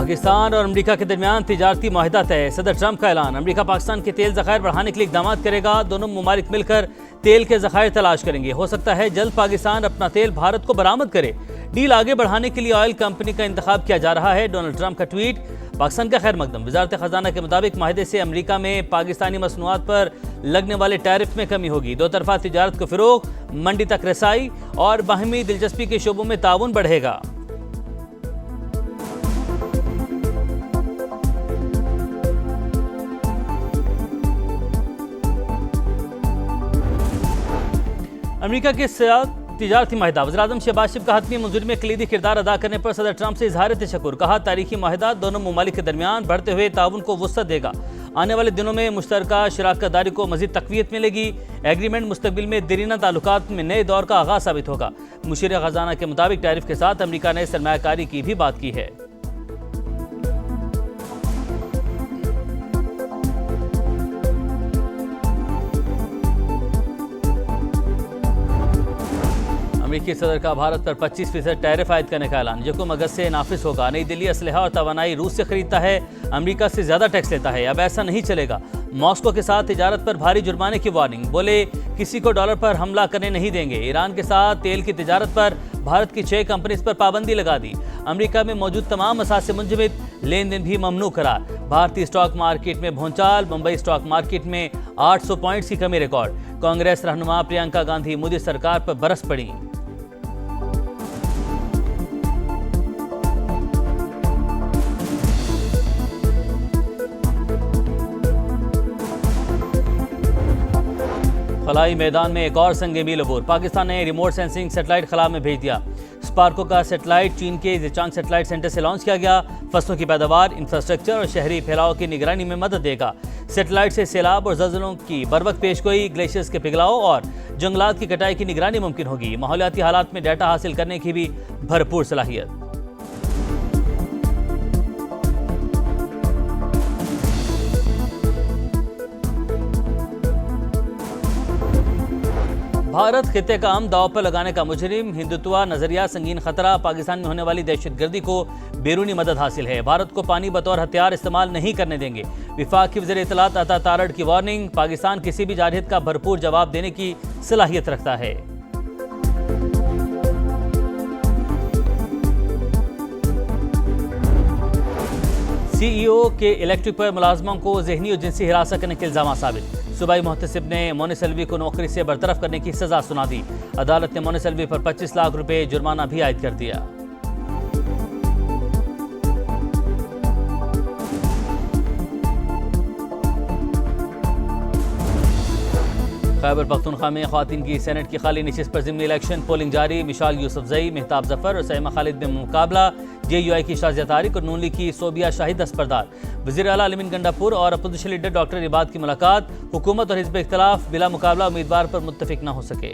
पाकिस्तान और अमेरिका के दरमियान तिजारती माहिदा तय। सदर ट्रंप का ऐलान, अमेरिका पाकिस्तान के तेल ज़खायर बढ़ाने के लिए इक़दाम करेगा। दोनों ममालिक मिलकर तेल के ज़खायर तलाश करेंगे। हो सकता है जल्द पाकिस्तान अपना तेल भारत को बरामद करे। डील आगे बढ़ाने के लिए ऑयल कंपनी का इंतखाब किया जा रहा है। डोनाल्ड ट्रंप का ट्वीट, पाकिस्तान का खैर मकदम। वजारत खजाना के मुताबिक माहिदे से अमेरिका में पाकिस्तानी मसनूआत पर लगने वाले टैरिफ में कमी होगी। दो तरफा तिजारत को फ़रोग, मंडी तक रसाई और बाहमी दिलचस्पी के शोबों में ताउन बढ़ेगा। अमेरिका के साथ तिजारती माहिदा, वज़ीर-ए-आज़म शहबाज शरीफ का हतमी मंजूरी में कलीदी किरदार अदा करने पर सदर ट्रंप से इजहार तशक्कुर। कहा, तारीखी माहिदा दोनों ममालिक के दरमियान बढ़ते हुए ताउन को वुसअत देगा। आने वाले दिनों में मुश्तरका शराकत दारी को मजीद तक़वियत मिलेगी। एग्रीमेंट मुस्तकबिल में दरीना ताल्लुकात में नए दौर का आगाज़ साबित होगा। मुशीर खजाना के मुताबिक टैरिफ के साथ अमेरिका ने सरमायाकारी की भी बात की है। अमेरिकी सदर का भारत पर 25% टैरिफ आयद करने का ऐलान। यकम अगस्त से नाफिज होगा। नई दिल्ली असलहा और तवानाई रूस से खरीदता है, अमेरिका से ज्यादा टैक्स लेता है। अब ऐसा नहीं चलेगा। मॉस्को के साथ तिजारत पर भारी जुर्माने की वार्निंग। बोले, किसी को डॉलर पर हमला करने नहीं देंगे। ईरान के साथ तेल की तिजारत पर भारत की 6 कंपनीज पर पाबंदी लगा दी। अमेरिका में मौजूद तमाम असासे मुंजमद, लेन देन भी ममनू करार। भारतीय स्टॉक मार्केट में भूचाल, मुंबई स्टॉक मार्केट में 800 पॉइंट्स की कमी रिकॉर्ड। कांग्रेस रहनुमा प्रियंका गांधी मोदी सरकार पर बरस पड़ी। खलाई मैदान में एक और संग मील अबूर। पाकिस्तान ने रिमोट सेंसिंग सेटेलाइट खला में भेज दिया। स्पार्को का सेटेलाइट चीन के जिचांग सेटेलाइट सेंटर से लॉन्च किया गया। फसलों की पैदावार, इंफ्रास्ट्रक्चर और शहरी फैलाव की निगरानी में मदद देगा। सेटेलाइट से सैलाब और ज़लज़लों की बरवक्त पेशगोई, ग्लेशियर्स के पिघलाव और जंगलात की कटाई की निगरानी मुमकिन होगी। माहौलियाती हालात में डाटा हासिल करने की भी भरपूर सलाहियत। भारत खिते का अमन दाव पर लगाने का मुजरिम। हिंदुत्व नजरिया संगीन खतरा। पाकिस्तान में होने वाली दहशतगर्दी को बैरूनी मदद हासिल है। भारत को पानी बतौर हथियार इस्तेमाल नहीं करने देंगे। विफाक की वज़ीर इत्तलात अता तारड़ की वार्निंग। पाकिस्तान किसी भी जारहियत का भरपूर जवाब देने की सलाहियत रखता है। सीईओ के इलेक्ट्रिक पर मुलाजमों को ज़हनी और जिनसी हिरासत करने के इल्ज़ाम साबित। सूबाई मुहतसिब ने मोनिस अलवी को नौकरी से बरतरफ करने की सजा सुना दी। अदालत ने मोनिस अलवी पर 25 लाख रुपए जुर्माना भी आयद कर दिया। खैबर पख्तूनख्वा में ख्वातीन की सेनेट की खाली नशिस्त पर ज़िमनी इलेक्शन। पोलिंग जारी। मिशाल यूसुफजई, मेहताब जफर और सैमा खालिद में मुकाबला। JUI की शाजिया तारिक और नून लीग की सोबिया शाहिद दस्तबरदार। वज़ीर आला अलीमीन गंडापुर और अपोजिशन लीडर डॉक्टर इबाद की मुलाकात। हुकूमत और हिज़्ब इख्तिलाफ बिला मुकाबला उम्मीदवार पर मुत्तफिक न हो सके।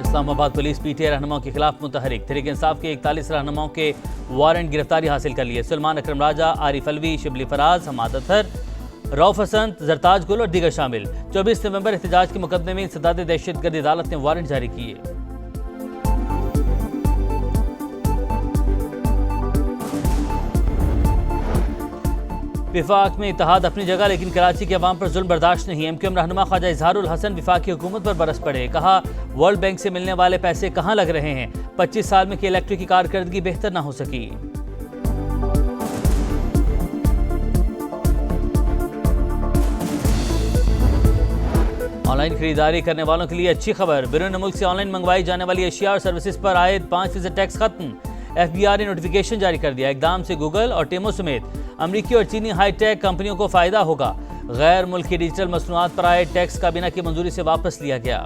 इस्लामाबाद पुलिस PTI रहनुमाओं के खिलाफ मुतहरिक। तहरीक इंसाफ के 41 रहनुमाओं के वारंट गिरफ्तारी हासिल कर लिए। सलमान अकरम राजा, आरिफ अलवी, शिबली फराज, हमाद अतहर, रऊफ हसन, जरताज गुल और दीगर शामिल। 24 नवंबर एहतजाज के मुकदमे में इंसदाद दहशतगर्दी अदालत ने वारंट जारी किए। विफाक में इत्तेहाद अपनी जगह, लेकिन कराची के अवाम पर जुल्म बर्दाश्त नहीं। MQM रहनुमा ख्वाजा इजहारुल हसन विफाकी हुकूमत पर बरस पड़े। कहा, वर्ल्ड बैंक से मिलने वाले पैसे कहाँ लग रहे हैं। 25 साल में कि इलेक्ट्रिक की कारकर्दगी बेहतर ना हो सकी। ऑनलाइन खरीदारी करने वालों के लिए अच्छी खबर। बैरून मुल्क से ऑनलाइन मंगवाई जाने वाली अशिया और सर्विसेज पर आयद 5% टैक्स खत्म। FBI ने नोटिफिकेशन जारी कर दिया। इकदाम से गूगल और टेमो समेत अमरीकी और चीनी हाईटेक कंपनियों को फायदा होगा। गैर मुल्की डिजिटल मसनूआत पर आए टैक्स काबीना की मंजूरी से वापस लिया गया।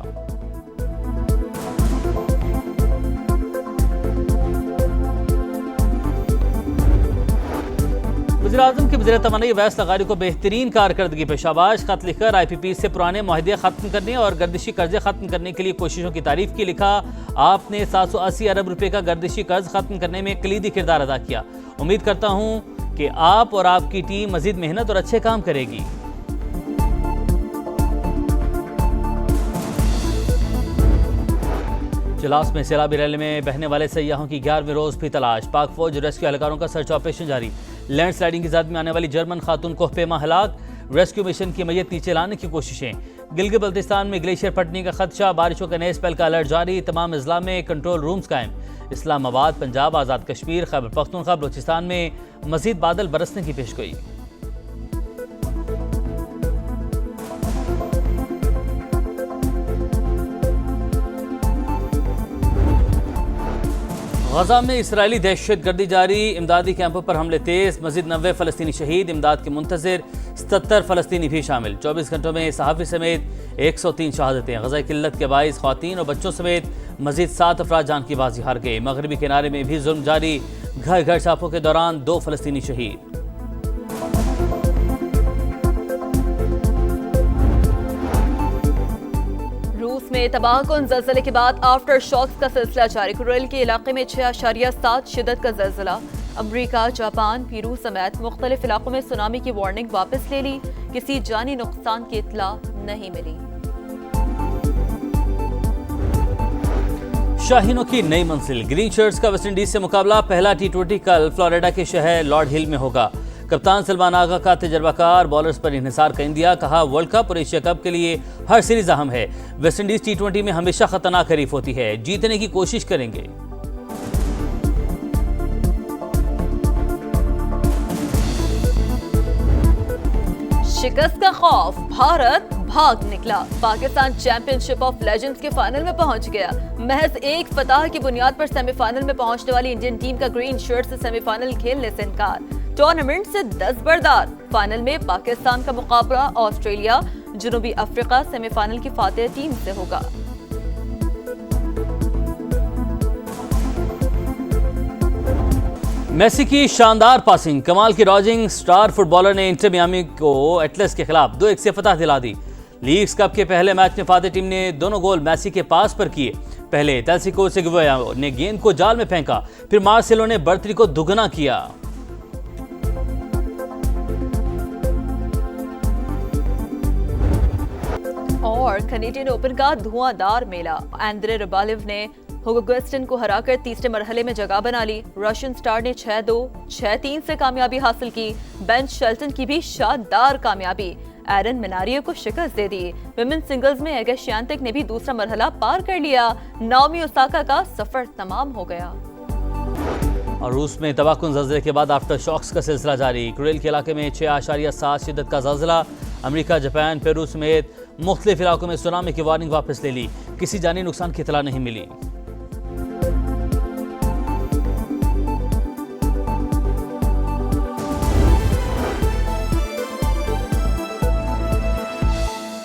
वज़ीर-ए-आज़म के वज़ीर तवानाई अवैस लगारी को बेहतरीन कारकर्दगी पे शाबाश। खत लिखकर IPP से पुराने मुआहदे खत्म करने और गर्दिशी कर्जे खत्म करने के लिए कोशिशों की तारीफ की। लिखा, आपने 780 अरब रुपए का गर्दिशी कर्ज खत्म करने में कलीदी किरदार अदा किया। उम्मीद करता हूँ कि आप और आपकी टीम मजीद मेहनत और अच्छे काम करेगी। चिलास में सैलाबी रैली में बहने वाले सैयाहों की 11वें रोज भी तलाश। पाक फौज रेस्क्यू एहलकारों का सर्च ऑपरेशन जारी। लैंडस्लाइडिंग की जद में आने वाली जर्मन खातून कोहपेमा हलाक। रेस्क्यू मिशन की मैयत नीचे लाने की कोशिशें। गिलगित बल्तिस्तान में ग्लेशियर फटने का खदशा। बारिशों का नए स्पेल का अलर्ट जारी। तमाम अजला में कंट्रोल रूम्स कायम। इस्लामाबाद, पंजाब, आज़ाद कश्मीर, खैबर पख्तूनख्वा, बलूचिस्तान में मजीद बादल बरसने की पेशगोई। गजा में इसराइली दहशतगर्दी जारी। इमदादी कैंपों पर हमले तेज। मजीद 90 फलस्तीनी शहीद। इमदाद के मुंतजिर 77 फलस्तीनी भी शामिल। 24 घंटों में सहाफ़ी समेत 103 शहादतें। गजा किल्लत के बाइस ख्वातीन और बच्चों समेत मजीद 7 अफराद जान की बाजी हार गए। मगरबी किनारे में भी जुल्म जारी। घर घर छापों के दौरान 2 फलस्तीनी शहीद। में तबाहकुन ज़लज़ले के बाद आफ्टर शॉक्स का सिलसिला जारी। कुरैल के इलाके में 6.7 शिद्दत का ज़लज़ला। अमरीका, जापान, पेरू समेत मुख्तलिफ इलाकों में सुनामी की वार्निंग वापस ले ली। किसी जानी नुकसान की इत्तला नहीं मिली। शाहीनों की नई मंजिल। ग्रीन शर्ट्स का वेस्टइंडीज से मुकाबला। पहला T20 कल फ्लोरिडा के शहर लॉर्ड हिल में होगा। कप्तान सलमान आगा का तजर्बाकार बॉलर्स पर इन्हिसार का इंडिया। कहा, वर्ल्ड कप और एशिया कप के लिए हर सीरीज अहम है। वेस्टइंडीज T20 में हमेशा खतरनाक हरीफ होती है। जीतने की कोशिश करेंगे। शिकस्त का खौफ, भारत भाग निकला। पाकिस्तान चैंपियनशिप ऑफ लेजेंड्स के फाइनल में पहुंच गया। महज एक फतह की बुनियाद पर सेमीफाइनल में पहुंचने वाली इंडियन टीम का ग्रीन शर्ट से सेमीफाइनल खेलने से इनकार। टूर्नामेंट से 10 बरदार। फाइनल में पाकिस्तान का मुकाबला ऑस्ट्रेलिया, जनूबी अफ्रीका सेमीफाइनल की फातेह टीम से होगा। मेसी की शानदार पासिंग, कमाल की डॉजिंग। स्टार फुटबॉलर ने इंटर मियामी को एटलस के खिलाफ 2-1 से फतह दिला दी। लीग्स कप के पहले मैच में फातेह टीम ने दोनों गोल मेसी के पास पर किए। पहले तलसिको सिगुया ने गेंद को जाल में फेंका, फिर मार्सेलो ने बढ़तरी को दुगना किया। और कैनेडियन ओपन का धुआंधार मेला। एंड्रे रबालेव ने हुगो ग्वेस्टन को हराकर तीसरे मरहले में जगह बना ली। रशियन स्टार ने 6-2, 6-3 से कामयाबी हासिल की। बेन शेल्टन की भी शानदार कामयाबी। एरन मिनारियो को शिकस्त दे दी। विमेन सिंगल्स में एगा श्यानतेक ने भी दूसरा मरहला पार कर लिया। नाओमी ओसाका का सफर तमाम हो गया। और रूस में तबाहकुन ज़लज़ले के बाद आफ्टर शॉक्स का सिलसिला जारी। कुरैल के इलाके में 6.7 शिद्दत का ज़लज़ला। अमेरिका, जापान, पेरू समेत मुख्तलिफ इलाकों में सुनामी की वार्निंग वापस ले ली। किसी जानी नुकसान की इत्तला नहीं मिली।